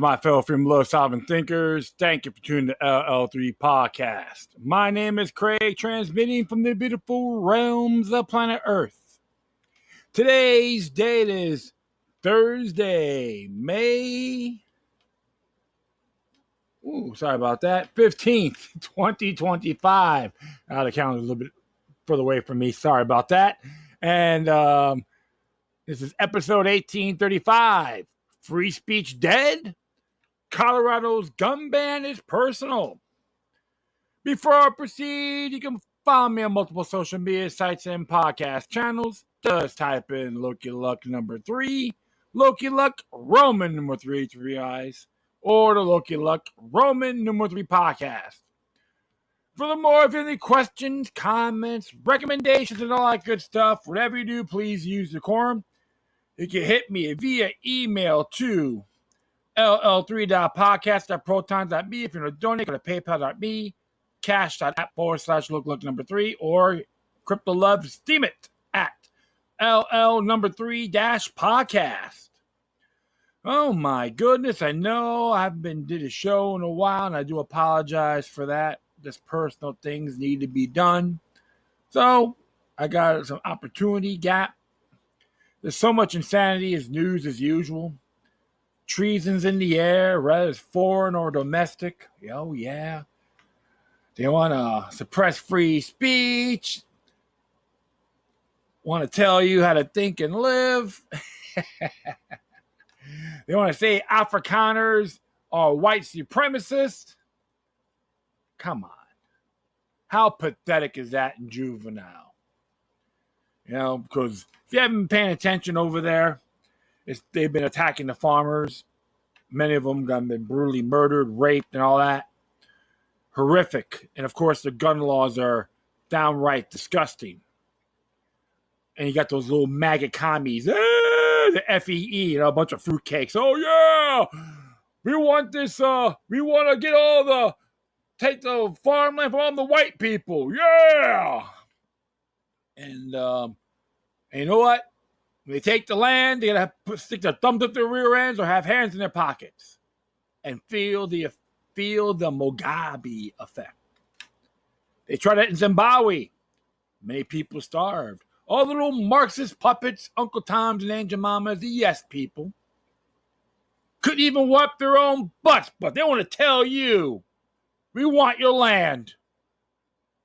my fellow freedom love-solving thinkers. Thank you for tuning to LL3-Podcast. My name is Craig, transmitting from the beautiful realms of planet Earth. Today's date is Thursday, May... sorry about that. 15th, 2025. The calendar's a little bit further away from me. Sorry about that. And this is episode 1835. Free speech dead? Colorado's gun ban is personal. Before I proceed, you can find me on multiple social media sites and podcast channels. Just type in Loki Luck number 3, Loki Luck Roman number 3, 3 eyes, or the Loki Luck Roman number 3 podcast. Furthermore, if you have any questions, comments, recommendations, and all that good stuff, whatever you do, please use decorum. You can hit me via email to ll3.podcast.proton.me. If you want to donate, go to paypal.me, cash.app/look number 3, or crypto love Steemit at LL number 3-podcast. Oh my goodness, I know I haven't did a show in a while, and I do apologize for that. Just personal things need to be done. So I got some opportunity gap. There's so much insanity as news as usual. Treason's in the air, whether it's foreign or domestic. Oh, yeah. They want to suppress free speech. Want to tell you how to think and live. They want to say Afrikaners are white supremacists. Come on. How pathetic is that in juvenile? You know, because if you haven't been paying attention over there, they've been attacking the farmers. Many of them have been brutally murdered, raped, and all that. Horrific. And, of course, the gun laws are downright disgusting. And you got those little maggot commies. The FEE, a bunch of fruitcakes. Oh, yeah! We want this, we want to get take the farmland from all the white people. Yeah! And you know what? When they take the land, they gotta stick their thumbs up their rear ends or have hands in their pockets and feel the Mugabe effect. They tried that in Zimbabwe. Many people starved. All the little Marxist puppets, Uncle Toms and Aunt Jemimas, the yes people, couldn't even wipe their own butts, but they want to tell you, we want your land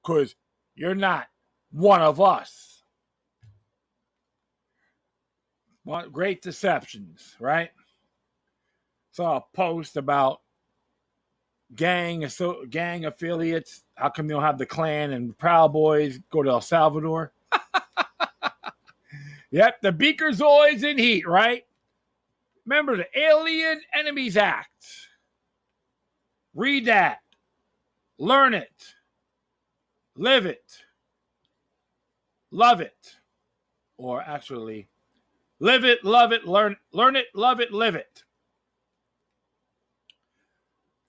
because you're not one of us. What great deceptions, right? Saw a post about gang affiliates. How come they don't have the Klan and Proud Boys go to El Salvador? Yep, the beaker's always in heat, right? Remember the Alien Enemies Act. Read that. Learn it. Live it. Love it. Or actually, live it, love it, learn it, love it, live it.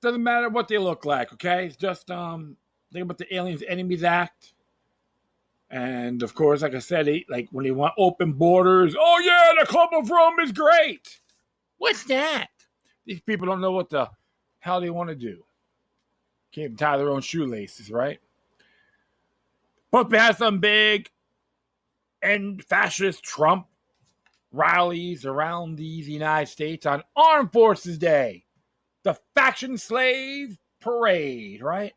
Doesn't matter what they look like, okay? It's just think about the Aliens Enemies Act. And of course, like I said, when they want open borders, oh yeah, the Club of Rome is great. What's that? These people don't know what the hell they want to do. Can't even tie their own shoelaces, right? But they have some big end fascist Trump rallies around these United States on Armed Forces Day. The Faction Slave Parade, right?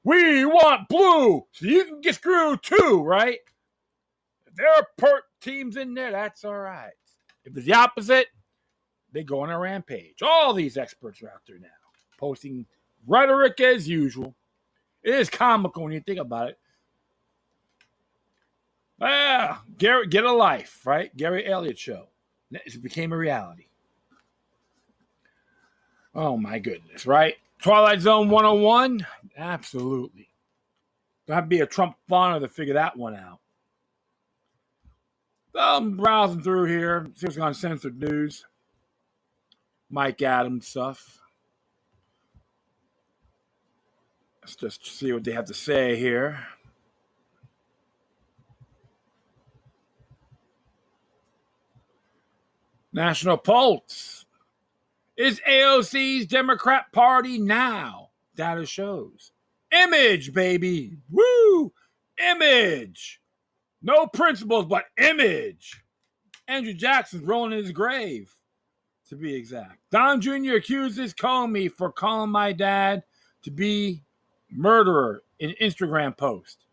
We want blue, so you can get screwed too, right? If there are perk teams in there, that's all right. If it's the opposite, they go on a rampage. All these experts are out there now, posting rhetoric as usual. It is comical when you think about it. Gary, get a life, right? Gary Elliott show. It became a reality. Oh my goodness, right? Twilight Zone 101? Absolutely. Don't have to be a Trump fanner to figure that one out. So I'm browsing through here, see what's on Censored News. Mike Adams stuff. Let's just see what they have to say here. National Pulse. is AOC's Democrat Party now? Data shows. Image, baby. Woo! Image. No principles, but image. Andrew Jackson's rolling in his grave, to be exact. Don Jr. accuses Comey for calling my dad to be murderer in Instagram post.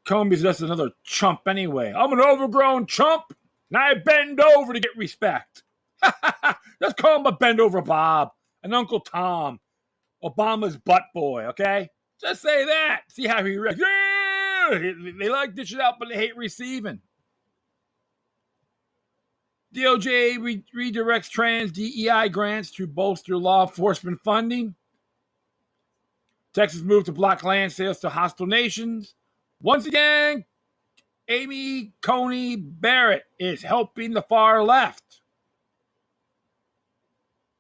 Comey's just another chump anyway. I'm an overgrown chump, and I bend over to get respect. Just call him a bend over Bob and Uncle Tom, Obama's butt boy, okay? Just say that. See how he reacts. Yeah! They like dishing out, but they hate receiving. DOJ redirects trans DEI grants to bolster law enforcement funding. Texas moved to block land sales to hostile nations. Once again, Amy Coney Barrett is helping the far left.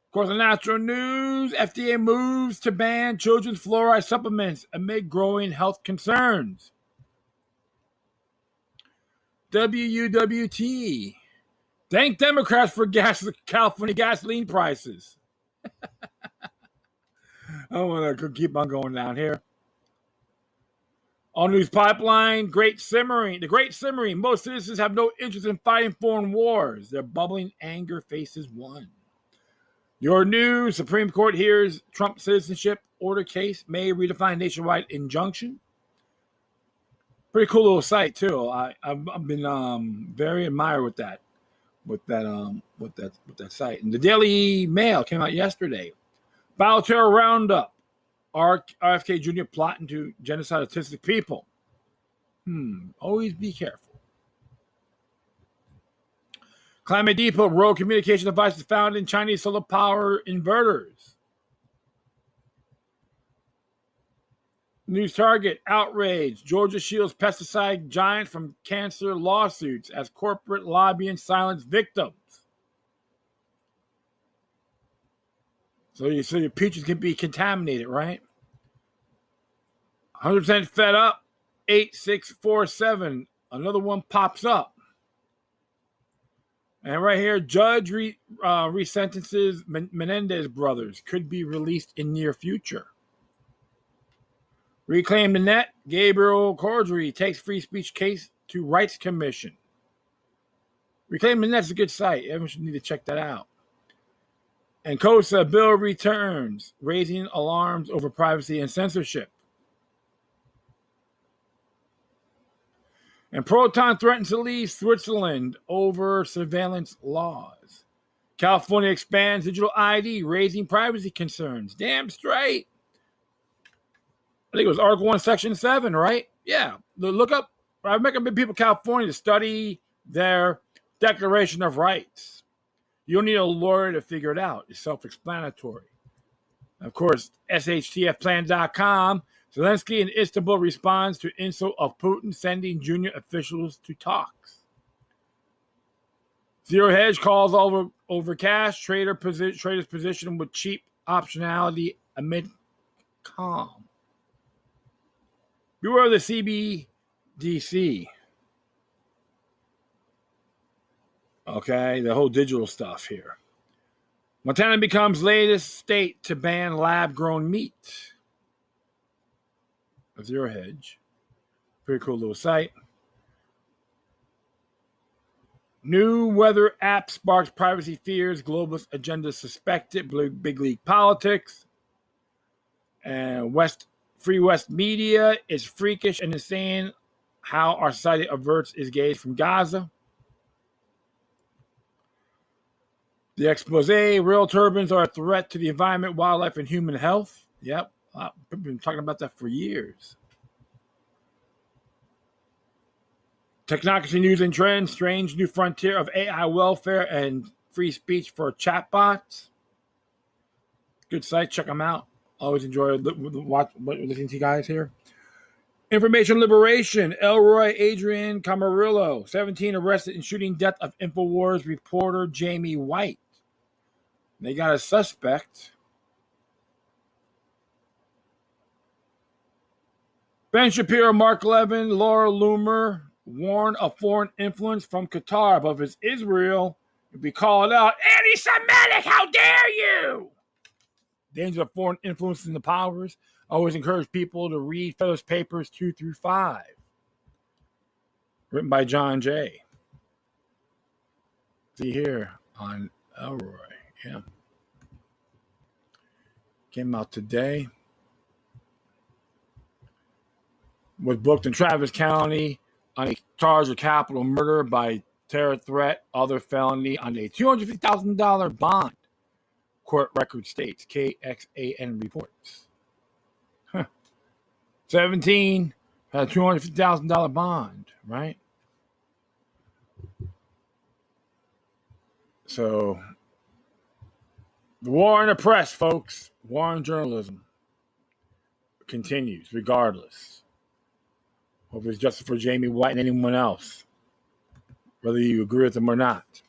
Of course, in natural news, FDA moves to ban children's fluoride supplements amid growing health concerns. WUWT. Thank Democrats for California gasoline prices. I want to keep on going down here. All news pipeline, Great Simmering. The Great Simmering. Most citizens have no interest in fighting foreign wars. Their bubbling anger faces one. Your news, Supreme Court hears Trump citizenship order case may redefine nationwide injunction. Pretty cool little site too. I've been very admired with that site. And the Daily Mail came out yesterday. Bioterror roundup. RFK Jr. plotting to genocide autistic people. Always be careful. Climate Depot, rogue communication devices found in Chinese solar power inverters. News Target, outrage. Georgia shields pesticide giant from cancer lawsuits as corporate lobbying silence victims. So your peaches can be contaminated, right? 100% fed up. 8647. Another one pops up. And right here, judge resentences Menendez brothers. Could be released in near future. Reclaim the Net. Gabriel Cordry takes free speech case to Rights Commission. Reclaim the Net is a good site. Everyone should need to check that out. And COSA bill returns, raising alarms over privacy and censorship. And Proton threatens to leave Switzerland over surveillance laws. California expands digital ID, raising privacy concerns. Damn straight. I think it was Article 1, Section 7, right? Yeah. Look up, I recommend people in California to study their Declaration of Rights. You don't need a lawyer to figure it out. It's self-explanatory. Of course, SHTFplan.com. Zelensky in Istanbul responds to insult of Putin sending junior officials to talks. Zero Hedge calls over cash. Trader's position with cheap optionality amid calm. Beware of the CBDC. Okay, the whole digital stuff here. Montana becomes latest state to ban lab-grown meat. Zero Hedge. Pretty cool little site. New weather app sparks privacy fears. Globalist agenda suspected. Big league politics. And Free West media is freakish and insane how our society averts its gaze from Gaza. The expose, real turbines are a threat to the environment, wildlife, and human health. Yep, I've been talking about that for years. Technocracy news and trends, strange new frontier of AI welfare and free speech for chatbots. Good site, check them out. Always enjoy listening to you guys here. Information liberation, Elroy Adrian Camarillo, 17, arrested in shooting death of InfoWars reporter Jamie White. They got a suspect. Ben Shapiro, Mark Levin, Laura Loomer warn of foreign influence from Qatar, but if it's Israel, You'll be called out, anti-Semitic, how dare you! Danger of foreign influence in the powers. Always encourage people to read Federalist Papers 2 through 5. Written by John Jay. See here on Elroy. Yeah. Came out today. Was booked in Travis County on a charge of capital murder by terror threat, other felony on a $250,000 bond. Court record states. KXAN reports. 17 had a $250,000 bond, right? So, the war on the press, folks, war on journalism continues regardless. Hope it's justice for Jamie White and anyone else, whether you agree with them or not.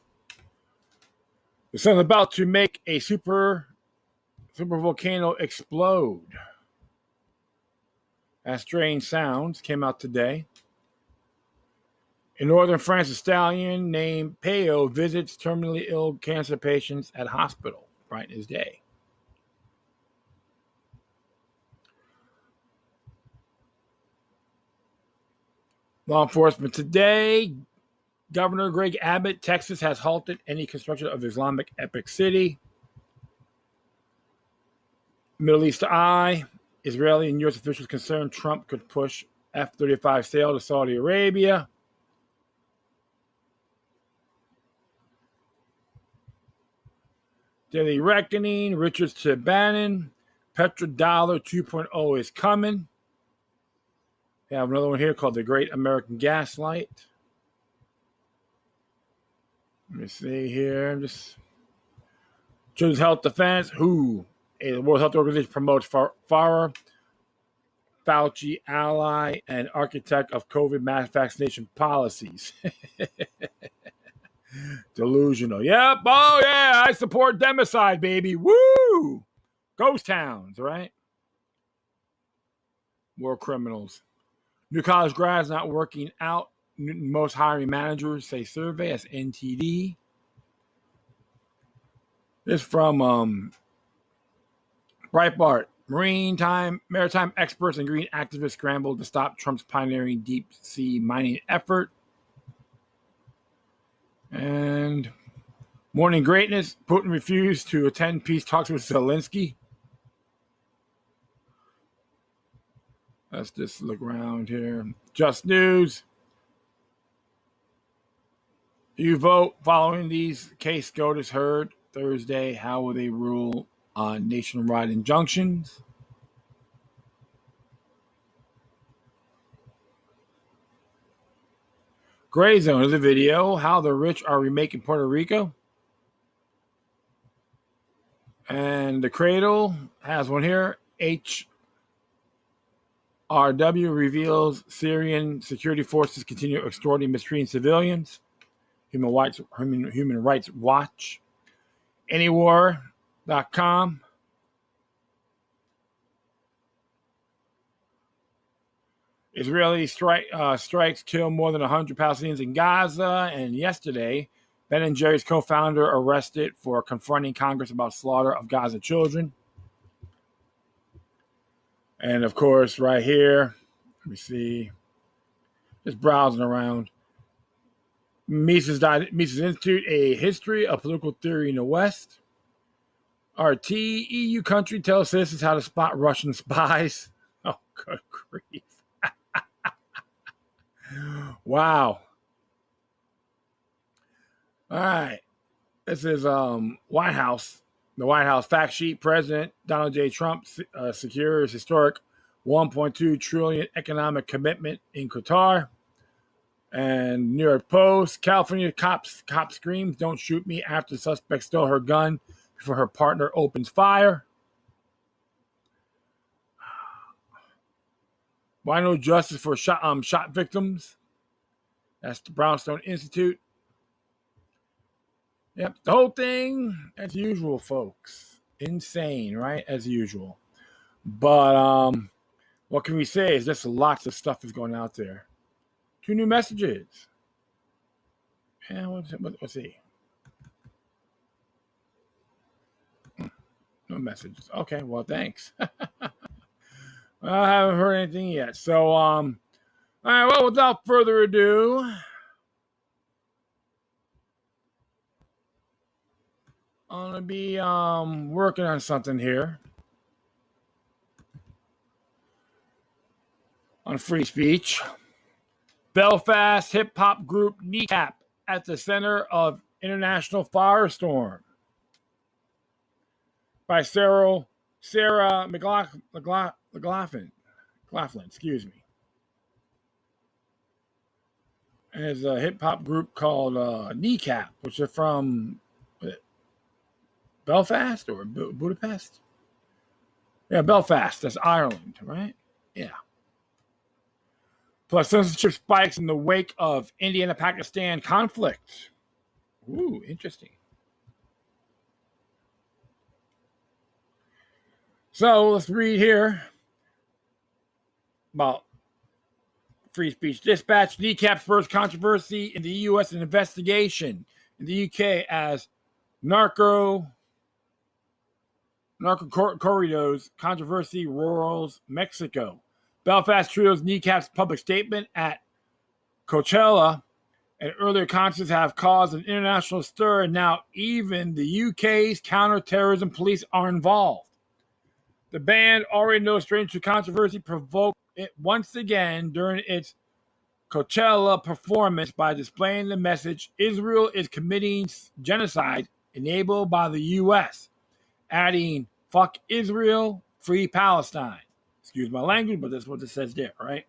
The sun's about to make a super volcano explode. That strange sounds came out today. In northern France, a stallion named Peo visits terminally ill cancer patients at hospital. Bright as day. Law enforcement today. Governor Greg Abbott, Texas, has halted any construction of Islamic Epic City. Middle East Eye. Israeli and U.S. officials concerned Trump could push F-35 sale to Saudi Arabia. Daily Reckoning. Richards to Bannon. Petrodollar 2.0 is coming. We have another one here called the Great American Gaslight. Let me see here. Children's Health Defense. WHO, a World Health Organization, promotes Farah, Fauci, ally, and architect of COVID mass vaccination policies. Delusional. Yep. Oh, yeah. I support democide, baby. Woo! Ghost towns, right? War criminals. New college grads not working out. Most hiring managers say survey as NTD. This from Breitbart. Maritime experts and green activists scrambled to stop Trump's pioneering deep sea mining effort. And Morning Greatness. Putin refused to attend peace talks with Zelensky. Let's just look around here. Just News. You vote following these case SCOTUS heard Thursday. How will they rule on nationwide injunctions? Gray Zone is a video. How the rich are remaking Puerto Rico. And The Cradle has one here. HRW reveals Syrian security forces continue extorting, mistreating civilians. Human Rights Watch. Anywar.com. Israeli strikes kill more than 100 Palestinians in Gaza. And yesterday, Ben & Jerry's co-founder arrested for confronting Congress about slaughter of Gaza children. And, of course, right here, let me see, just browsing around. Mises Institute, A History of Political Theory in the West. RT, EU country tells citizens how to spot Russian spies. Oh, good grief. Wow. All right. This is White House. The White House fact sheet. President Donald J. Trump secures historic $1.2 trillion economic commitment in Qatar. And New York Post, California cop screams, "Don't shoot me," after the suspect stole her gun before her partner opens fire. Why no justice for shot victims? That's the Brownstone Institute. Yep, the whole thing, as usual, folks. Insane, right? As usual. But what can we say is just lots of stuff is going out there. 2 new messages. And let's see. No messages. Okay, well, thanks. I haven't heard anything yet. So, all right, well, without further ado, I'm going to be working on something here on free speech. Belfast hip-hop group Kneecap at the center of international firestorm by Sarah McLaughlin, excuse me. And it's a hip-hop group called Kneecap, which are from Belfast or Budapest? Yeah, Belfast. That's Ireland, right? Yeah. Plus, censorship spikes in the wake of India-Pakistan conflict. Ooh, interesting. So let's read here about free speech. Dispatch Kneecap's first controversy in the U.S. an investigation in the U.K. as narco corridors controversy roars Mexico. Belfast Trio's Kneecap's public statement at Coachella and earlier concerts have caused an international stir, and now even the UK's counter-terrorism police are involved. The band, already no stranger to controversy, provoked it once again during its Coachella performance by displaying the message, Israel is committing genocide enabled by the U.S., adding, fuck Israel, free Palestine. Excuse my language, but that's what it says there, right?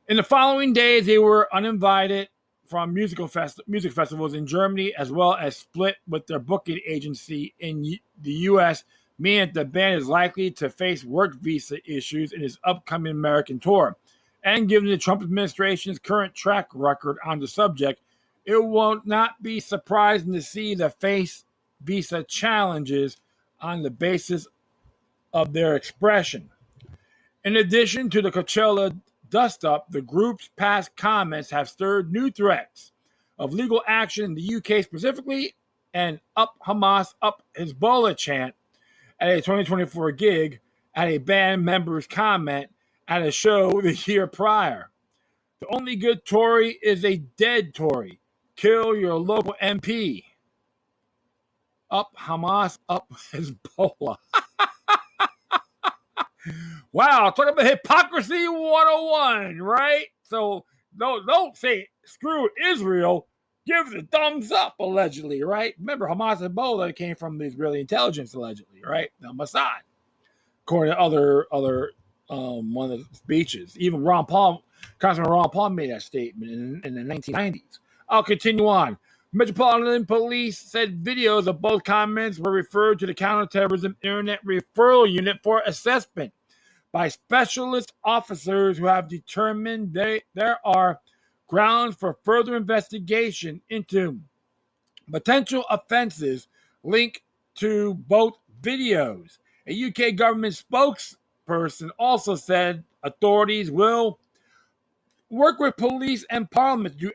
In the following days, they were uninvited from music festivals in Germany, as well as split with their booking agency in the U.S., meaning that the band is likely to face work visa issues in its upcoming American tour. And given the Trump administration's current track record on the subject, it will not be surprising to see them face visa challenges on the basis of their expression. In addition to the Coachella dust-up, the group's past comments have stirred new threats of legal action in the UK specifically, and Up Hamas, Up Hezbollah chant at a 2024 gig at a band member's comment at a show the year prior. The only good Tory is a dead Tory. Kill your local MP. Up Hamas, Up Hezbollah. Wow, talk about hypocrisy 101, right? So don't say screw Israel. Give the thumbs up, allegedly, right? Remember, Hamas and Hezbollah came from the Israeli intelligence, allegedly, right? The Mossad, according to other one of the speeches. Even Congressman Ron Paul made that statement in the 1990s. I'll continue on. Metropolitan Police said videos of both comments were referred to the Counterterrorism Internet Referral Unit for assessment by specialist officers who have determined there are grounds for further investigation into potential offenses linked to both videos. A UK government spokesperson also said authorities will work with police and parliament to do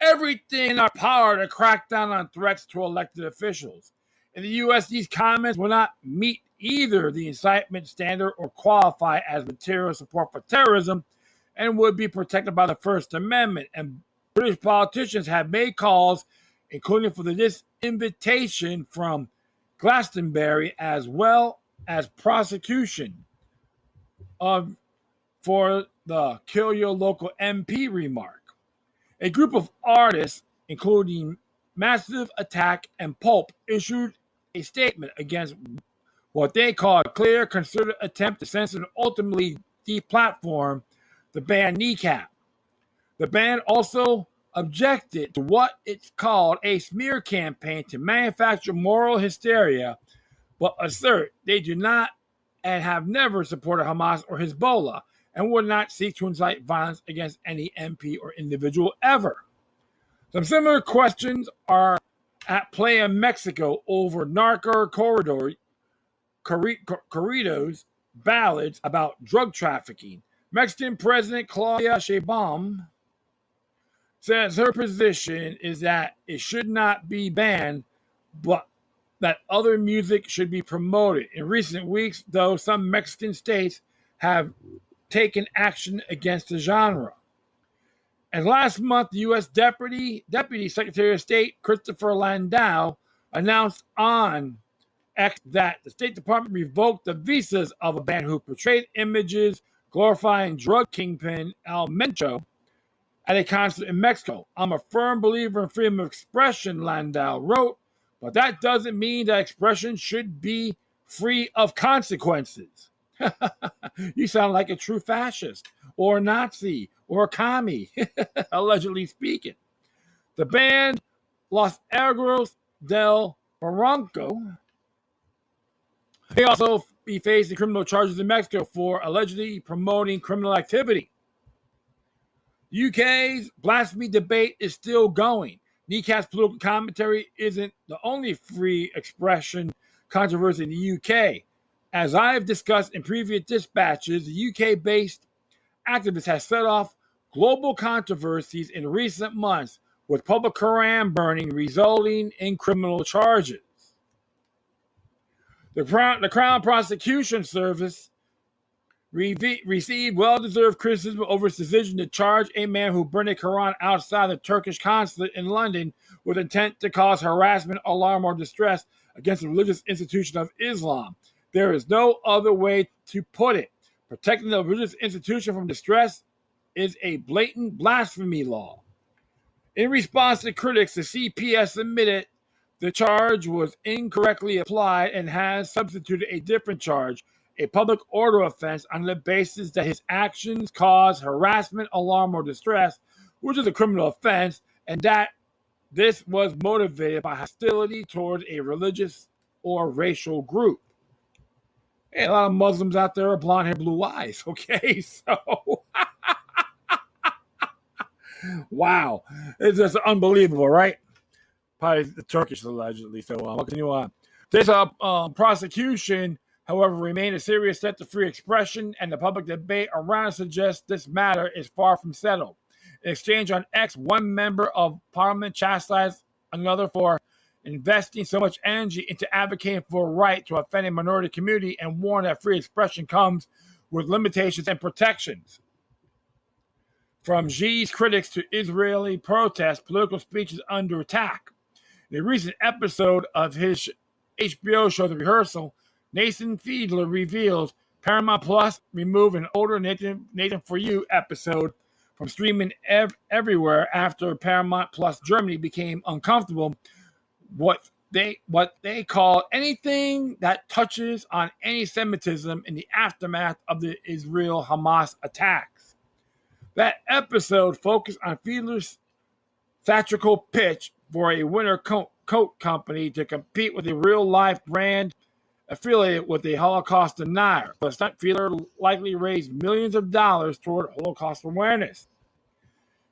everything in our power to crack down on threats to elected officials. In the U.S., these comments will not meet either the incitement standard or qualify as material support for terrorism and would be protected by the First Amendment. And British politicians have made calls, including for this invitation from Glastonbury, as well as prosecution for the kill your local MP remark. A group of artists, including Massive Attack and Pulp, issued a statement against what they call a clear, concerted attempt to censor and ultimately deplatform the band Kneecap. The band also objected to what it's called a smear campaign to manufacture moral hysteria, but assert they do not and have never supported Hamas or Hezbollah and would not seek to incite violence against any MP or individual ever. Some similar questions are at play in Mexico over narco corridos, ballads about drug trafficking. Mexican President Claudia Sheinbaum says her position is that it should not be banned, but that other music should be promoted. In recent weeks, though, some Mexican states have taken action against the genre. And last month, the U.S. Deputy Secretary of State Christopher Landau announced on X that the State Department revoked the visas of a band who portrayed images glorifying drug kingpin El Mencho at a concert in Mexico. I'm a firm believer in freedom of expression, Landau wrote, but that doesn't mean that expression should be free of consequences. You sound like a true fascist or a Nazi or a commie, allegedly speaking. The band Los Agros del Barranco may also be facing criminal charges in Mexico for allegedly promoting criminal activity. The UK's blasphemy debate is still going. Kneecap's political commentary isn't the only free expression controversy in the UK. As I have discussed in previous dispatches, the UK-based activist has set off global controversies in recent months, with public Quran burning resulting in criminal charges. The Crown Prosecution Service received well-deserved criticism over its decision to charge a man who burned a Quran outside the Turkish consulate in London with intent to cause harassment, alarm, or distress against the religious institution of Islam. There is no other way to put it. Protecting the religious institution from distress is a blatant blasphemy law. In response to critics, the CPS admitted the charge was incorrectly applied and has substituted a different charge, a public order offense, on the basis that his actions cause harassment, alarm, or distress, which is a criminal offense, and that this was motivated by hostility towards a religious or racial group. Hey, a lot of Muslims out there are blonde hair, blue eyes, okay? So, wow. It's just unbelievable, right? Probably the Turkish, allegedly. So, what can you on? This prosecution, however, remained a serious threat to free expression, and the public debate around it suggests this matter is far from settled. In exchange on X, one member of parliament chastised another for investing so much energy into advocating for a right to offend a minority community and warned that free expression comes with limitations and protections. From Xi's critics to Israeli protests, political speech is under attack. In a recent episode of his HBO show The Rehearsal, Nathan Fiedler reveals Paramount Plus removed an older Nathan For You episode from streaming everywhere after Paramount Plus Germany became uncomfortable what they call anything that touches on anti-Semitism in the aftermath of the Israel-Hamas attacks. That episode focused on Fiedler's satirical pitch for a winter coat company to compete with a real-life brand affiliated with a Holocaust denier. The stunt Fiedler likely raised millions of dollars toward Holocaust awareness.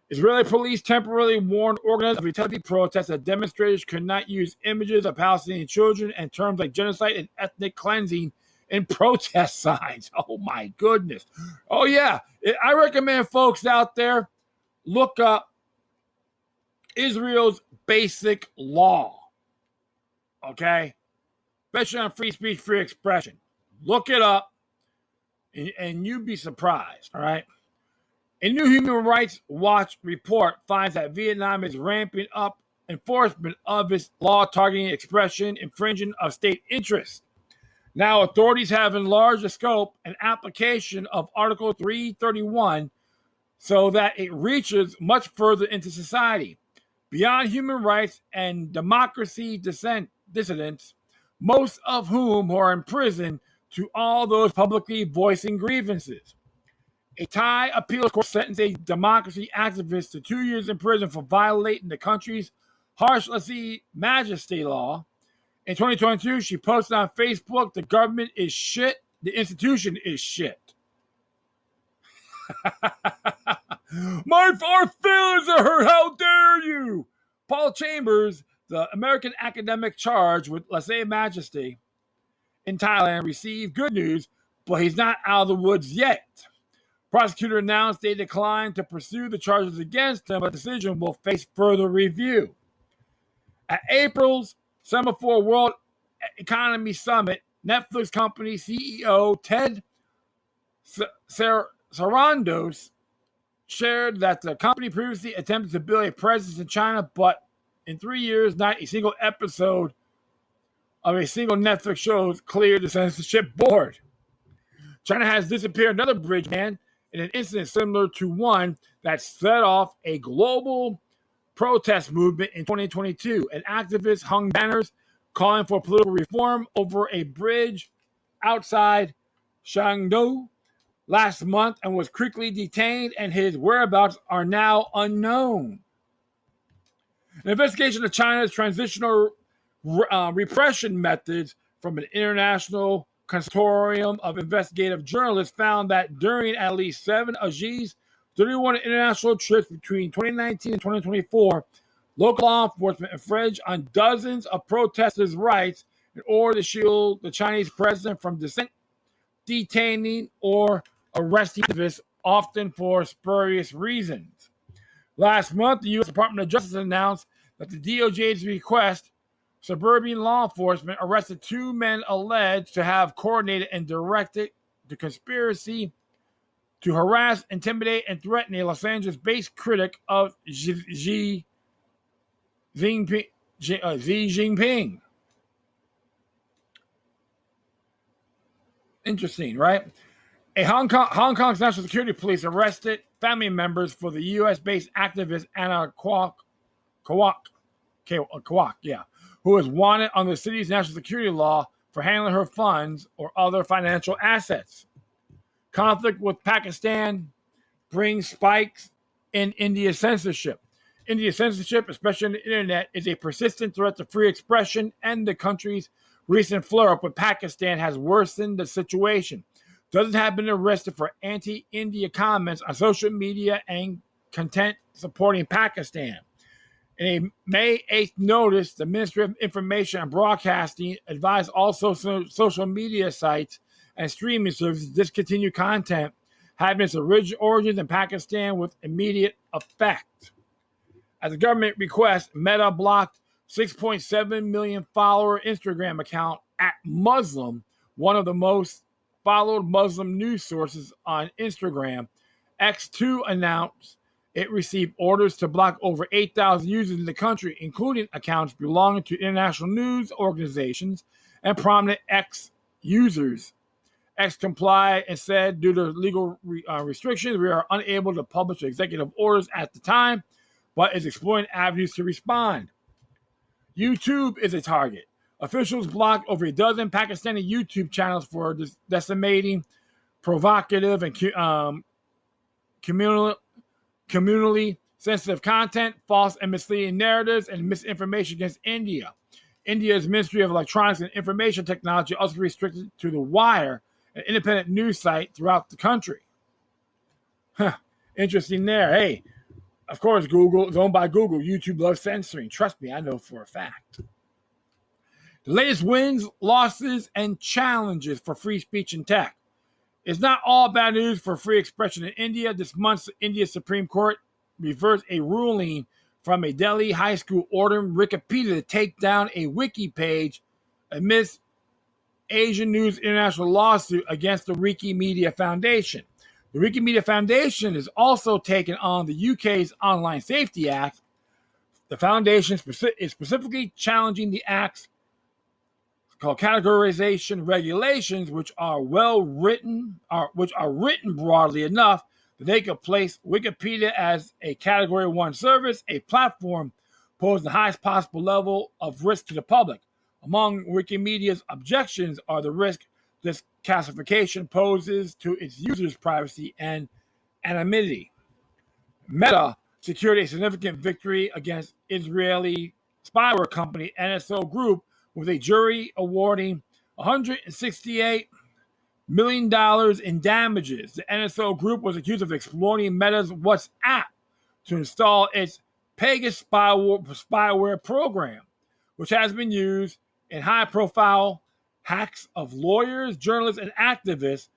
Israeli police temporarily warned organizers of a Tel Aviv protest that demonstrators could not use images of Palestinian children and terms like genocide and ethnic cleansing in protest signs. Oh, my goodness. Oh, yeah. I recommend folks out there look up Israel's basic law, okay? Especially on free speech, free expression. Look it up, and you'd be surprised, all right? A new Human Rights Watch report finds that Vietnam is ramping up enforcement of its law targeting expression, infringing of state interests. Now, authorities have enlarged the scope and application of Article 331 so that it reaches much further into society. Beyond human rights and democracy dissidents, most of whom are in prison, to all those publicly voicing grievances. A Thai appeals court sentenced a democracy activist to 2 years in prison for violating the country's harsh majesty law. In 2022, she posted on Facebook, "The government is shit, the institution is shit." Our feelings are hurt, how dare you? Paul Chambers, the American academic charged with lèse-majesty in Thailand, received good news, but he's not out of the woods yet. Prosecutor announced they declined to pursue the charges against him, but the decision will face further review. At April's Semaphore World Economy Summit, Netflix company CEO Ted Sarandos shared that the company previously attempted to build a presence in China, but in 3 years, not a single episode of a single Netflix show cleared the censorship board. China has disappeared another bridge man in an incident similar to one that set off a global protest movement in 2022. An activist hung banners calling for political reform over a bridge outside Shangdou last month and was quickly detained, and his whereabouts are now unknown. An investigation of China's transitional repression methods from an international consortium of investigative journalists found that during at least 7 of Xi's 31 international trips between 2019 and 2024, local law enforcement infringed on dozens of protesters' rights in order to shield the Chinese president from dissent, detaining, or arresting activists, often for spurious reasons. Last month, the U.S. Department of Justice announced that the DOJ's request, suburban law enforcement arrested 2 men alleged to have coordinated and directed the conspiracy to harass, intimidate, and threaten a Los Angeles-based critic of Xi Jinping. Interesting, right? Hong Kong's National Security Police arrested family members for the U.S.-based activist Anna Kwok, who is wanted under the city's national security law for handling her funds or other financial assets. Conflict with Pakistan brings spikes in India's censorship. India's censorship, especially on the internet, is a persistent threat to free expression, and the country's recent flare-up with Pakistan has worsened the situation. Dozens have been arrested for anti-India comments on social media and content supporting Pakistan. In a May 8th notice, the Ministry of Information and Broadcasting advised all social media sites and streaming services discontinue content having its origins in Pakistan with immediate effect. At the government request, Meta blocked 6.7 million follower Instagram account at Muslim, one of the most followed Muslim news sources on Instagram. X2 announced it received orders to block over 8,000 users in the country, including accounts belonging to international news organizations and prominent X users. X complied and said, due to legal restrictions, we are unable to publish executive orders at the time, but is exploring avenues to respond. YouTube is a target. Officials blocked over a dozen Pakistani YouTube channels for disseminating provocative and communally sensitive content, false and misleading narratives, and misinformation against India. India's Ministry of Electronics and Information Technology also restricted to The Wire, an independent news site throughout the country. Interesting there. Hey, of course, Google is owned by Google. YouTube loves censoring. Trust me, I know for a fact. The latest wins, losses, and challenges for free speech in tech. It's not all bad news for free expression in India. This month, India's Supreme Court reversed a ruling from a Delhi high school ordering Wikipedia to take down a wiki page amidst Asian News International lawsuit against the Wikimedia Foundation. The Wikimedia Foundation is also taken on the UK's Online Safety Act. The foundation is specifically challenging the act's called categorization regulations, which are written broadly enough that they could place Wikipedia as a Category 1 service, a platform posing the highest possible level of risk to the public. Among Wikimedia's objections are the risk this classification poses to its users' privacy and anonymity. Meta secured a significant victory against Israeli spyware company NSO Group, with a jury awarding $168 million in damages. The NSO Group was accused of exploiting Meta's WhatsApp to install its Pegasus spyware program, which has been used in high-profile hacks of lawyers, journalists, and activists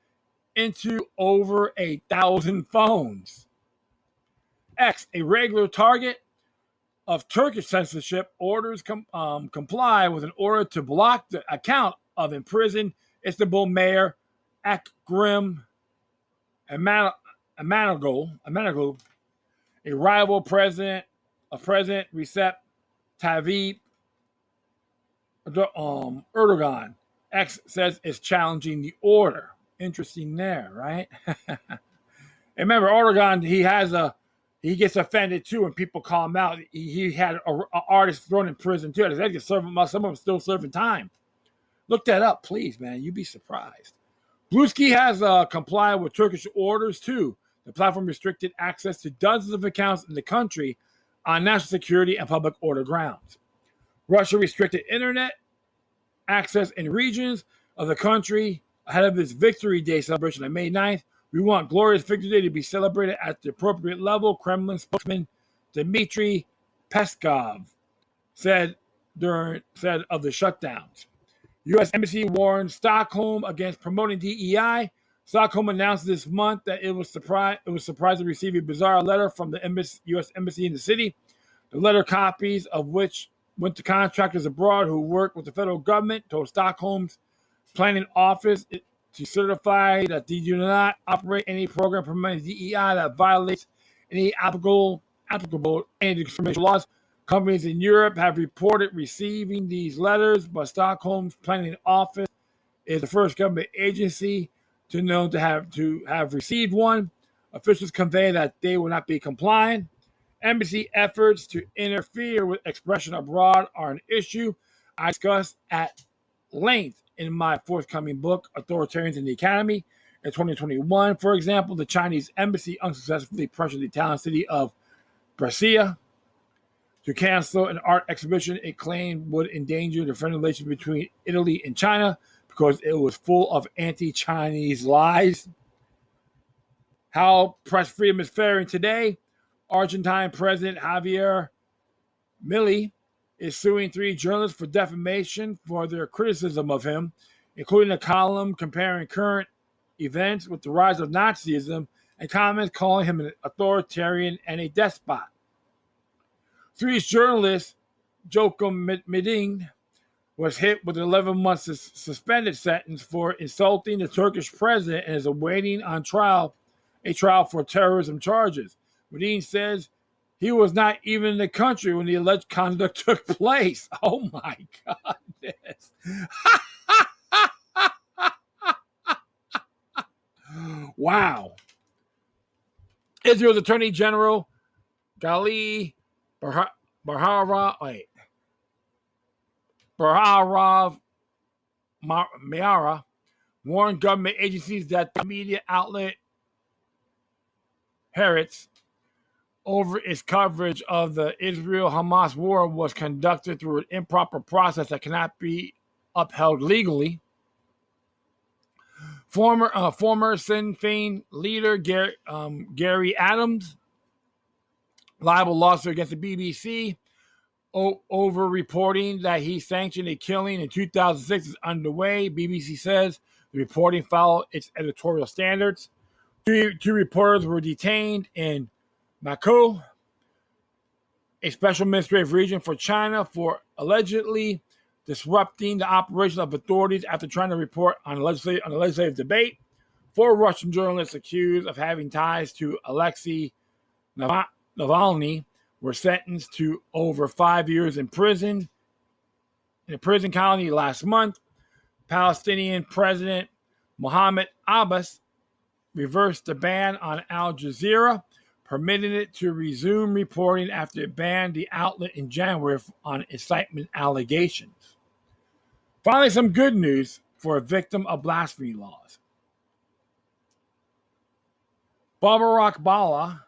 into over 1,000 phones. X, a regular target of Turkish censorship orders comply with an order to block the account of imprisoned Istanbul mayor Ekrem İmamoğlu, a rival president of President Recep Tayyip Erdogan. X says is challenging the order. Interesting there, right? And remember, Erdogan, he gets offended too when people call him out. He had an artist thrown in prison too. Some of them still serving time. Look that up, please, man. You'd be surprised. Bluesky has complied with Turkish orders too. The platform restricted access to dozens of accounts in the country on national security and public order grounds. Russia restricted internet access in regions of the country ahead of its Victory Day celebration on May 9th. We want glorious Victory Day to be celebrated at the appropriate level, Kremlin spokesman Dmitry Peskov said of the shutdowns. U.S. Embassy warned Stockholm against promoting DEI. Stockholm announced this month that it was surprised to receive a bizarre letter from the U.S. Embassy in the city. The letter, copies of which went to contractors abroad who work with the federal government, told Stockholm's planning office to certify that they do not operate any program promoting DEI that violates any applicable anti-discrimination laws. Companies in Europe have reported receiving these letters, but Stockholm's planning office is the first government agency to have received one. Officials convey that they will not be compliant. Embassy efforts to interfere with expression abroad are an issue I discussed at length in my forthcoming book, Authoritarians in the Academy. In 2021, for example, the Chinese embassy unsuccessfully pressured the Italian city of Brescia to cancel an art exhibition it claimed would endanger the friendly relations between Italy and China because it was full of anti-Chinese lies. How press freedom is faring today. Argentine President Javier Milei is suing 3 journalists for defamation for their criticism of him, including a column comparing current events with the rise of Nazism and comments calling him an authoritarian and a despot. 3 journalists, Joachim Meding, was hit with an 11-month suspended sentence for insulting the Turkish president and is awaiting a trial for terrorism charges. Meding says he was not even in the country when the alleged conduct took place. Oh my goodness. Wow. Israel's Attorney General Gali Baharav Miara warned government agencies that the media outlet Haaretz over its coverage of the Israel-Hamas war was conducted through an improper process that cannot be upheld legally. Former Sinn Féin leader Gary Adams' libel lawsuit against the BBC over reporting that he sanctioned a killing in 2006 is underway. BBC says the reporting followed its editorial standards. 2 reporters were detained in Macau, a special administrative region for China, for allegedly disrupting the operation of authorities after trying to report on a legislative debate. 4 Russian journalists accused of having ties to Alexei Navalny were sentenced to over 5 years in prison in a prison colony last month. Palestinian President Mohammed Abbas reversed the ban on Al Jazeera, permitting it to resume reporting after it banned the outlet in January on incitement allegations. Finally, some good news for a victim of blasphemy laws. Babarak Bala,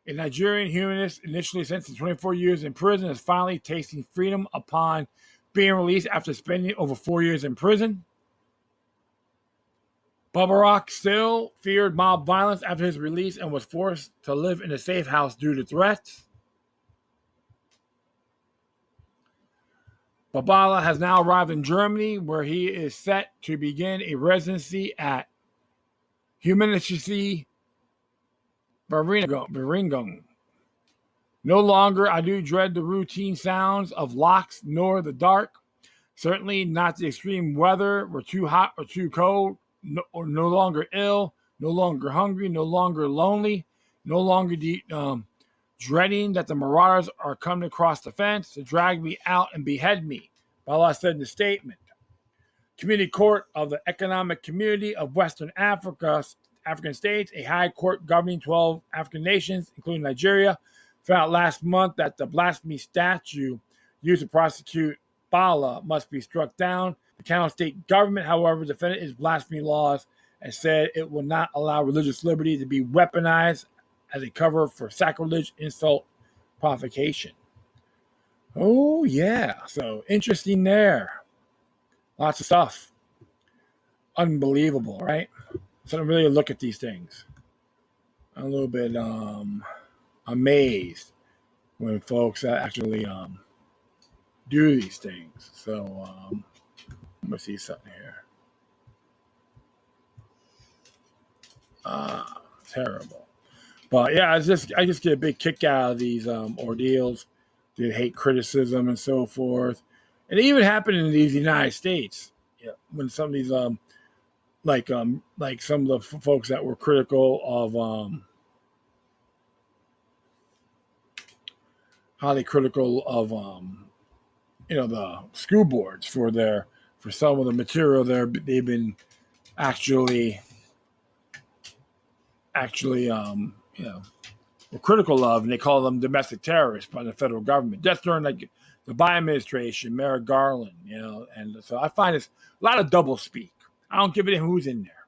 a Nigerian humanist initially sentenced to 24 years in prison, is finally tasting freedom upon being released after spending over 4 years in prison. Babarak still feared mob violence after his release and was forced to live in a safe house due to threats. Babala has now arrived in Germany, where he is set to begin a residency at Humanistische Vereinigung No longer I do dread the routine sounds of locks nor the dark. Certainly not the extreme weather or too hot or too cold, or no longer ill, no longer hungry, no longer lonely, no longer dreading that the marauders are coming across the fence to drag me out and behead me. Allah said in the statement. Community Court of the Economic Community of Western African states, a high court governing 12 African nations, including Nigeria, found out last month that the blasphemy statute used to prosecute Bala must be struck down. The Kano state government, however, defended its blasphemy laws and said it will not allow religious liberty to be weaponized as a cover for sacrilege, insult, provocation. Oh, yeah. So interesting there. Lots of stuff. Unbelievable, right? So I really look at these things. I'm a little bit amazed when folks actually do these things. So let me see something here. Terrible. But yeah, I just get a big kick out of these ordeals, the hate criticism and so forth. And it even happened in these United States. Yeah, when some of these like some of the folks that were critical of highly critical of the school boards for some of the material they've been actually were critical of, and they call them domestic terrorists by the federal government. That's during like the Biden administration, Merrick Garland, and so I find it's a lot of double speak. I don't give a damn who's in there.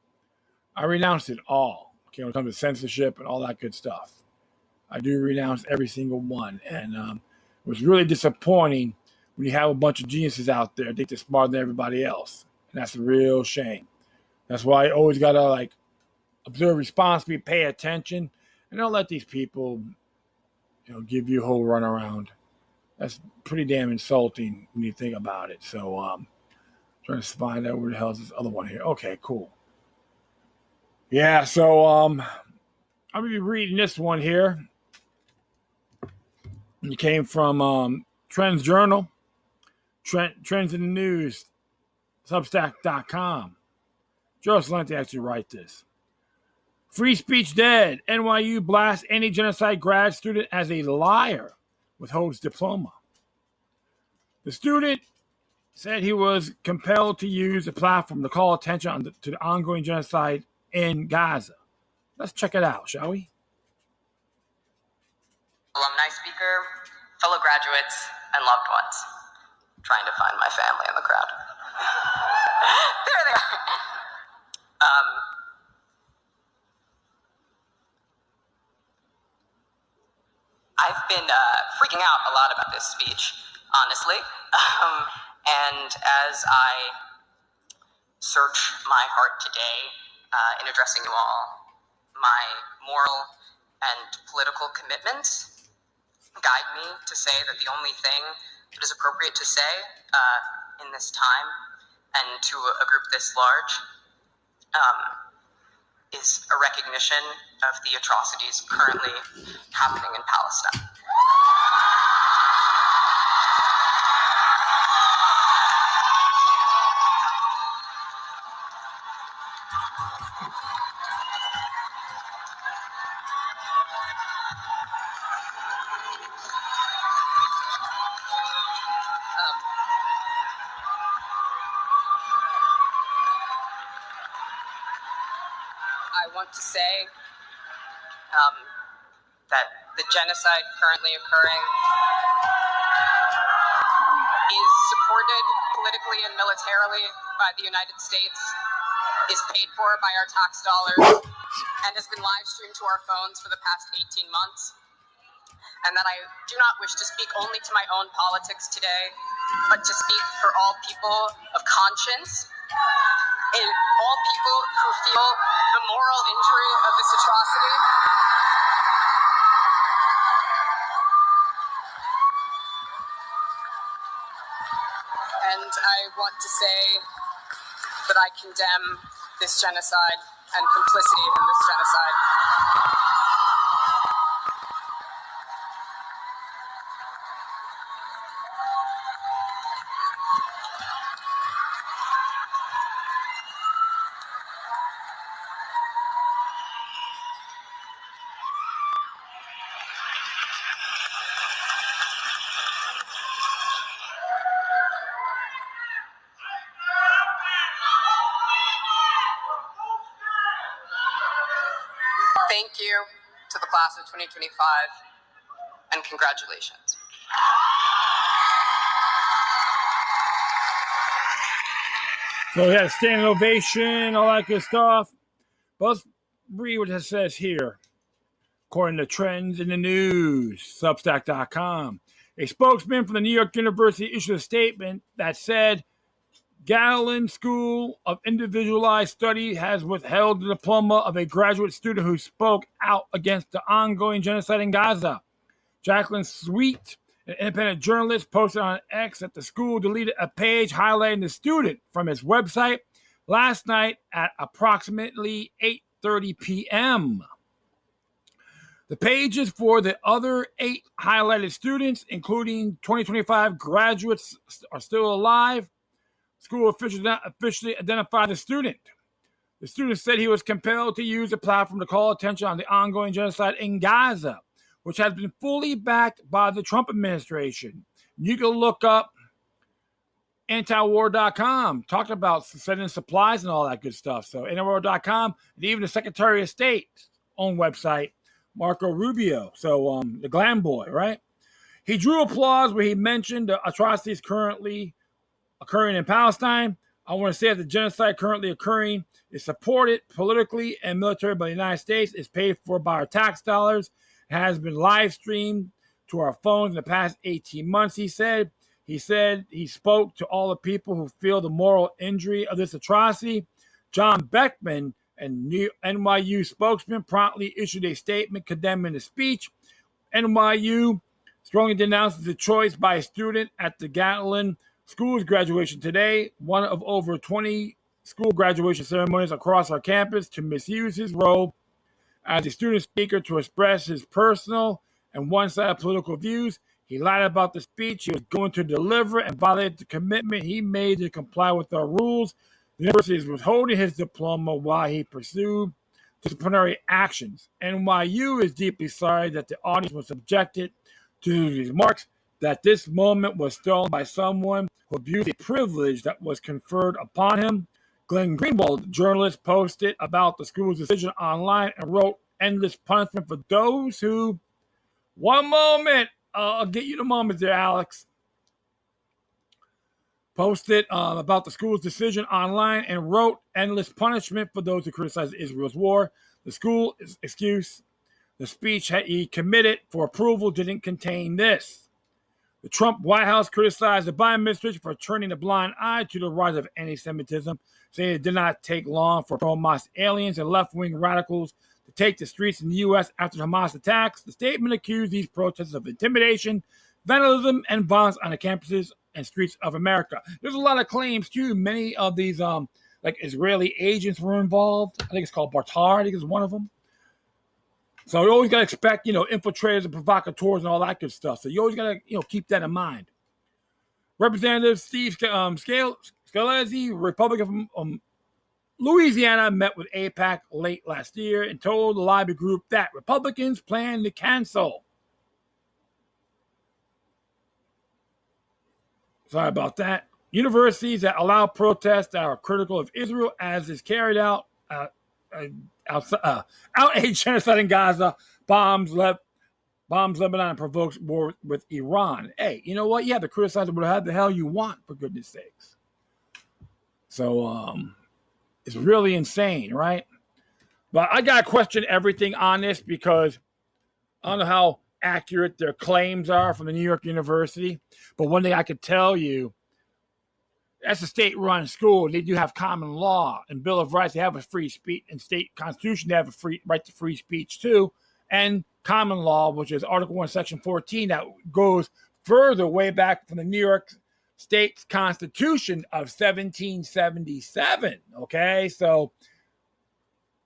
I renounce it all. Okay, when it comes to censorship and all that good stuff, I do renounce every single one. And it was really disappointing when you have a bunch of geniuses out there think they're smarter than everybody else, and that's a real shame. That's why I always gotta observe responsibly, pay attention, and don't let these people, give you a whole runaround. That's pretty damn insulting when you think about it. So, trying to find out where the hell is this other one here. Okay, cool. Yeah, so I'm gonna be reading this one here. It came from Trends Journal, Trends in the News, Substack.com. Joe Salenti actually write this. Free speech dead. NYU blasts anti-genocide grad student as a liar. Withholds diploma. The student said he was compelled to use the platform to call attention to the ongoing genocide in Gaza. Let's check it out, shall we? Alumni speaker, fellow graduates, and loved ones. I'm trying to find my family in the crowd. There they are. I've been freaking out a lot about this speech, honestly. And as I search my heart today in addressing you all, my moral and political commitments guide me to say that the only thing that is appropriate to say in this time and to a group this large is a recognition of the atrocities currently happening in Palestine. I want to say that the genocide currently occurring is supported politically and militarily by the United States, is paid for by our tax dollars, and has been live streamed to our phones for the past 18 months. And that I do not wish to speak only to my own politics today, but to speak for all people of conscience, and all people who feel the moral injury of this atrocity. And I want to say that I condemn this genocide and complicity in this genocide. Thank you to the class of 2025, and congratulations. So yeah, standing ovation, all that good stuff. But let's read what it says here. According to Trends in the News, Substack.com, a spokesman from the New York University issued a statement that said Galen School of Individualized Study has withheld the diploma of a graduate student who spoke out against the ongoing genocide in Gaza. Jacqueline Sweet, an independent journalist, posted on X that the school deleted a page highlighting the student from its website last night at approximately 8:30 p.m. The pages for the other 8 highlighted students, including 2025 graduates, are still alive. School officials did not officially identify the student. The student said he was compelled to use the platform to call attention on the ongoing genocide in Gaza, which has been fully backed by the Trump administration. You can look up antiwar.com, talking about sending supplies and all that good stuff. So antiwar.com, and even the Secretary of State's own website, Marco Rubio, so the glam boy, right? He drew applause when he mentioned the atrocities currently occurring in Palestine. I want to say that the genocide currently occurring is supported politically and militarily by the United States, is paid for by our tax dollars, has been live streamed to our phones in the past 18 months, he said. He said he spoke to all the people who feel the moral injury of this atrocity. John Beckman, a NYU spokesman, promptly issued a statement condemning the speech. NYU strongly denounces the choice by a student at the Gatlin School's graduation today, one of over 20 school graduation ceremonies across our campus, to misuse his role as a student speaker to express his personal and one-sided political views. He lied about the speech he was going to deliver and violated the commitment he made to comply with our rules. The university is withholding his diploma while he pursued disciplinary actions. NYU is deeply sorry that the audience was subjected to these remarks, that this moment was stolen by someone who abused a privilege that was conferred upon him. Glenn Greenwald, journalist, posted about the school's decision online and wrote, "Endless punishment for those who..." One moment. I'll get you the moment there, Alex. Posted about the school's decision online and wrote, "Endless punishment for those who criticize Israel's war. The school's excuse, the speech he committed for approval didn't contain this." The Trump White House criticized the Biden administration for turning a blind eye to the rise of anti-Semitism, saying it did not take long for pro-Hamas aliens and left-wing radicals to take the streets in the U.S. after the Hamas attacks. The statement accused these protests of intimidation, vandalism, and violence on the campuses and streets of America. There's a lot of claims, too. Many of these like Israeli agents were involved. I think it's called Bartar, I think is one of them. So you always got to expect, infiltrators and provocateurs and all that good stuff. So you always got to, keep that in mind. Representative Steve Scalise, Republican from Louisiana, met with AIPAC late last year and told the lobby group that Republicans plan to cancel. Sorry about that. Universities that allow protests that are critical of Israel as is carried out outrage genocide in Gaza, bombs Lebanon, and provokes war with Iran. Hey, you know what? You have to criticize whatever the hell you want, for goodness sakes. So it's really insane, right? But I gotta question everything on this because I don't know how accurate their claims are from the New York University. But one thing I could tell you, that's a state-run school. They do have common law and Bill of Rights. They have a free speech, and state constitution. They have a free right to free speech too, and common law, which is Article 1, Section 14, that goes further way back from the New York State's Constitution of 1777. Okay, so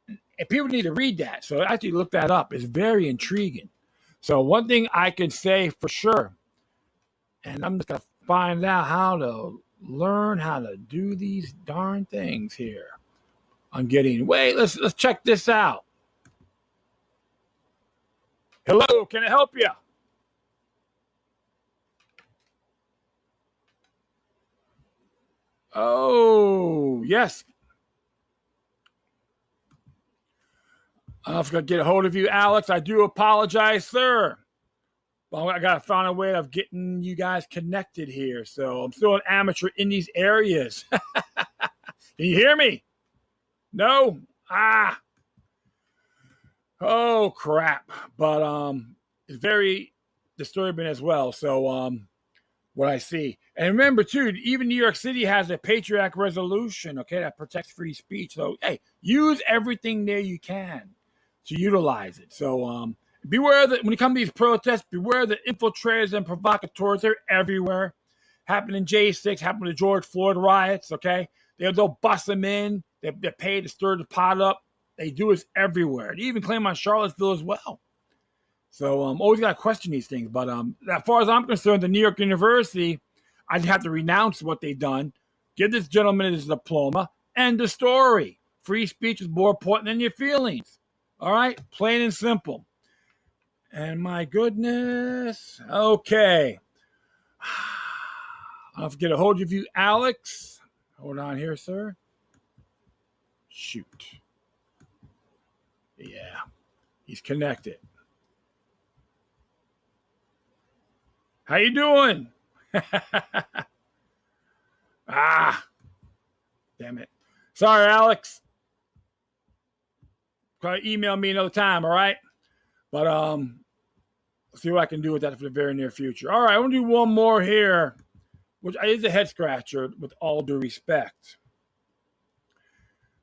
and people need to read that. So actually look that up. It's very intriguing. So one thing I can say for sure, and I'm just gonna find out how to learn how to do these darn things here. Let's check this out. Hello, can I help you? Oh, yes. I was going to get a hold of you, Alex. I do apologize, sir. Well, I got to find a way of getting you guys connected here. So I'm still an amateur in these areas. Can you hear me? No? Oh, crap. But it's very disturbing as well. So what I see. And remember, too, even New York City has a Patriot Act resolution, okay, that protects free speech. So, hey, use everything there you can to utilize it. So beware that when you come to these protests, beware the infiltrators and provocateurs. They're everywhere. Happened in J6, happened to George Floyd riots, okay? They'll bust them in. They're paid to stir the pot up. They do this everywhere. They even claim on Charlottesville as well. So always got to question these things. But as far as I'm concerned, the New York University, I'd have to renounce what they've done, give this gentleman his diploma, end the story. Free speech is more important than your feelings. All right? Plain and simple. And my goodness. Okay. I'll get a hold of you, Alex. Hold on here, sir. Shoot. Yeah. He's connected. How you doing? Damn it. Sorry, Alex. Probably email me another time, all right? But see what I can do with that for the very near future. All right, I want to do one more here, which is a head scratcher with all due respect.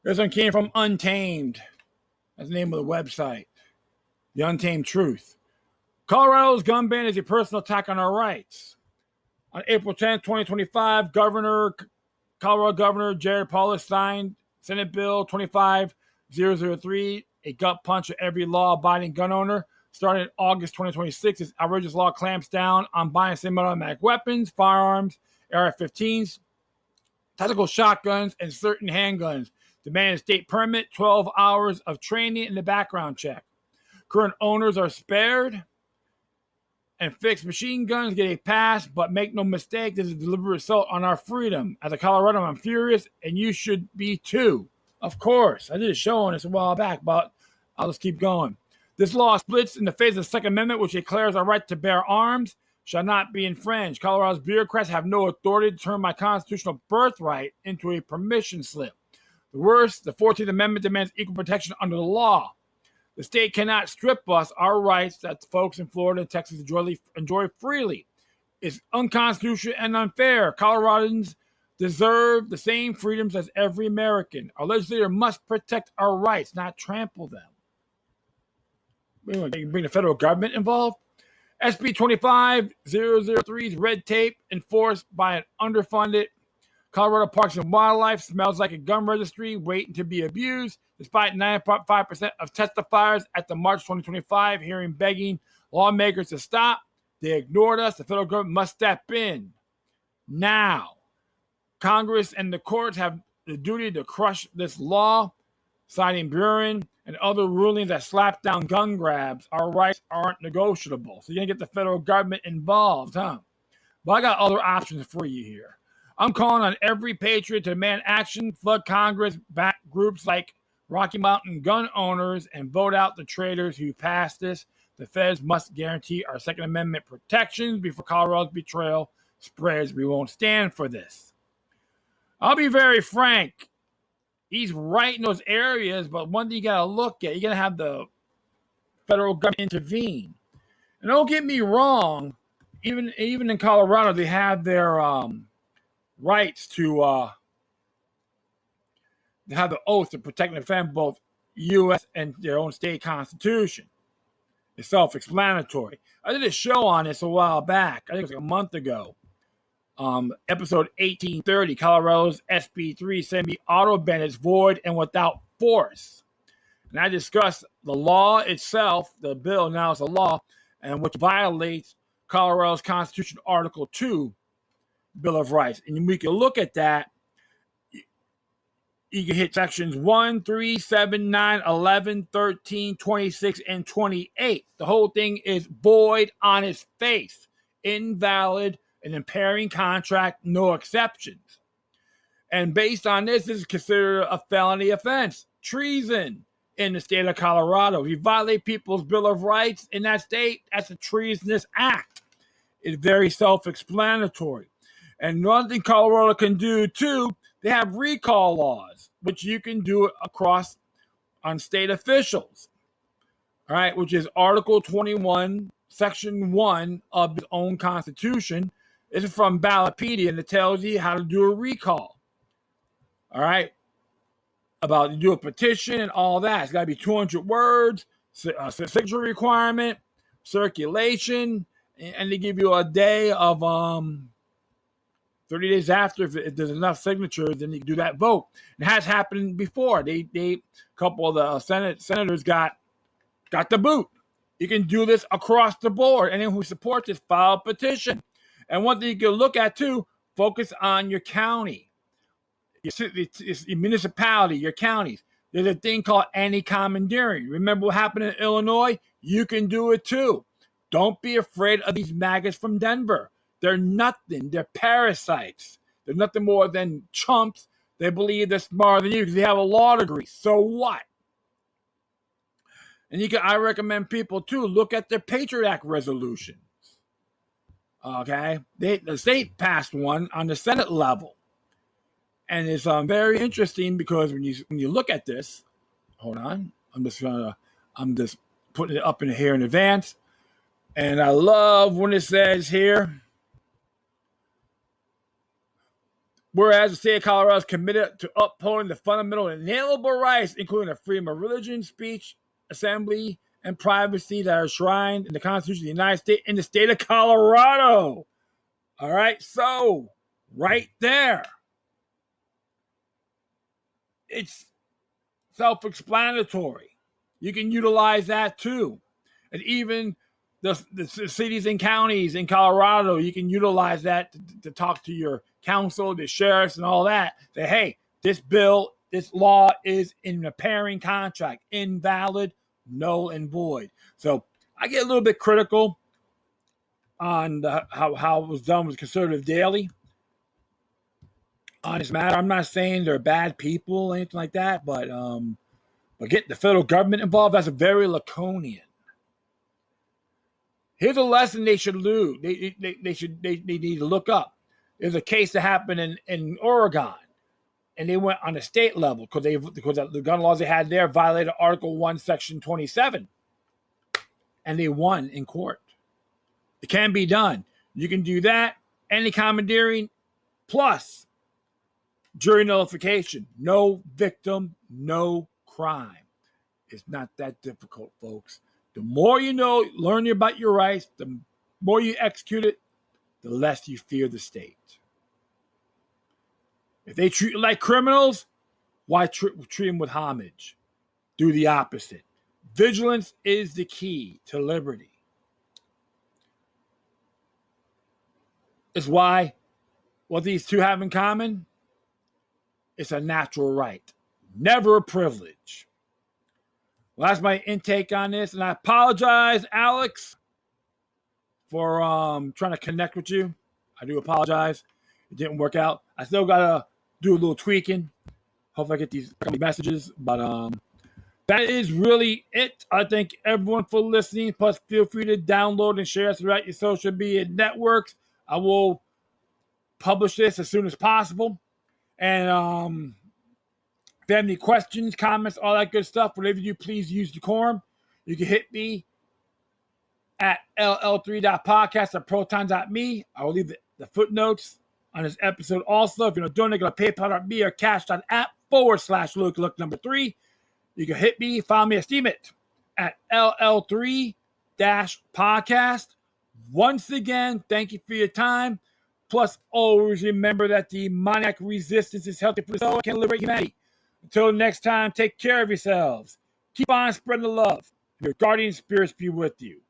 This one came from Untamed. That's the name of the website. The Untamed Truth. Colorado's gun ban is a personal attack on our rights. On April 10, 2025, Colorado Governor Jared Polis signed Senate Bill 25003, a gut punch of every law-abiding gun owner. Starting in August 2026, this outrageous law clamps down on buying semi-automatic weapons, firearms, AR-15s, tactical shotguns, and certain handguns. Demanding a state permit, 12 hours of training, and a background check. Current owners are spared, and fixed machine guns get a pass, but make no mistake, this is a deliberate assault on our freedom. As a Coloradan, I'm furious, and you should be too. Of course. I did a show on this a while back, but I'll just keep going. This law splits in the face of the Second Amendment, which declares our right to bear arms shall not be infringed. Colorado's bureaucrats have no authority to turn my constitutional birthright into a permission slip. The worst, the 14th Amendment demands equal protection under the law. The state cannot strip us our rights that folks in Florida and Texas enjoy freely. It's unconstitutional and unfair. Coloradans deserve the same freedoms as every American. Our legislature must protect our rights, not trample them. They can bring the federal government involved. SB 25003's red tape enforced by an underfunded Colorado Parks and Wildlife smells like a gun registry waiting to be abused. Despite 9.5% of testifiers at the March 2025 hearing begging lawmakers to stop, they ignored us. The federal government must step in now. Congress and the courts have the duty to crush this law, citing Buren and other rulings that slap down gun grabs. Our rights aren't negotiable. So you're going to get the federal government involved, huh? But I got other options for you here. I'm calling on every patriot to demand action, flood Congress, back groups like Rocky Mountain gun owners, and vote out the traitors who passed this. The feds must guarantee our Second Amendment protections before Colorado's betrayal spreads. We won't stand for this. I'll be very frank. He's right in those areas, but one thing you got to look at, you got to have the federal government intervene. And don't get me wrong, even in Colorado, they have their rights to have the oath to protect and defend both U.S. and their own state constitution. It's self-explanatory. I did a show on this a while back. I think it was like a month ago. Episode 1830, Colorado's SB 3 semi-auto ban is void and without force. And I discussed the law itself, the bill now is a law, and which violates Colorado's Constitution Article 2 Bill of Rights. And we can look at that. You can hit sections 1, 3, 7, 9, 11, 13, 26, and 28. The whole thing is void on its face. Invalid, an impairing contract, no exceptions. And based on this is considered a felony offense. Treason. in the state of Colorado. If you violate people's Bill of Rights in that state, that's a treasonous act. It's very self-explanatory. And one thing Colorado can do, too, they have recall laws, which you can do across on state officials. All right, which is Article 21, Section 1 of its own Constitution. This is from Ballotpedia, and it tells you how to do a recall. All right, about you do a petition and all that. It's got to be 200 words, signature requirement, circulation, and they give you a day of 30 days after. If there's enough signatures, then you can do that vote. It has happened before. They a couple of the senators got the boot. You can do this across the board. Anyone who supports this, file a petition. And one thing you can look at too, focus on your county, your municipality, your counties. There's a thing called anti-commandeering. Remember what happened in Illinois? You can do it too. Don't be afraid of these maggots from Denver. They're nothing. They're parasites. They're nothing more than chumps. They believe they're smarter than you because they have a law degree. So what? And I recommend people too look at their Patriot Act resolutions. Okay, the state passed one on the Senate level, and it's very interesting because when you look at this, hold on, I'm just putting it up in here in advance, and I love when it says here. Whereas the state of Colorado is committed to upholding the fundamental and inalienable rights, including the freedom of religion, speech, assembly, and privacy that are enshrined in the Constitution of the United States in the state of Colorado. All right, so right there, it's self-explanatory. You can utilize that too. And even the cities and counties in Colorado, you can utilize that to talk to your council, the sheriffs, and all that. Say, hey, this law is in a pairing contract, invalid, null and void. So I get a little bit critical on how it was done with Conservative Daily on this matter. I'm not saying they're bad people or anything like that, but getting the federal government involved, that's a very laconian. Here's a lesson they should lose. They need to look up. There's a case that happened in Oregon, and they went on the state level because the gun laws they had there violated Article 1, Section 27, and they won in court. It can be done. You can do that, anti-commandeering, plus jury nullification. No victim, no crime. It's not that difficult, folks. The more you know, learn about your rights, the more you execute it, the less you fear the state. If they treat you like criminals, why treat them with homage? Do the opposite. Vigilance is the key to liberty. It's why what these two have in common, it's a natural right, never a privilege. Well, that's my intake on this, and I apologize, Alex, for trying to connect with you. I do apologize. It didn't work out. I still got to do a little tweaking. Hopefully I get these messages, but that is really it. I thank everyone for listening. Plus, feel free to download and share us throughout your social media networks. I will publish this as soon as possible. And if you have any questions, comments, all that good stuff, whatever you please use decorum. You can hit me at LL3-Podcast at proton.me. I will leave the footnotes on this episode also. If you're not doing it, go to PayPal.me or cash.app/Luke3. You can hit me, follow me at Steemit at LL3-Podcast. Once again, thank you for your time. Plus, always remember that the demoniac resistance is healthy for the soul and can liberate humanity. Until next time, take care of yourselves. Keep on spreading the love. Your guardian spirits be with you.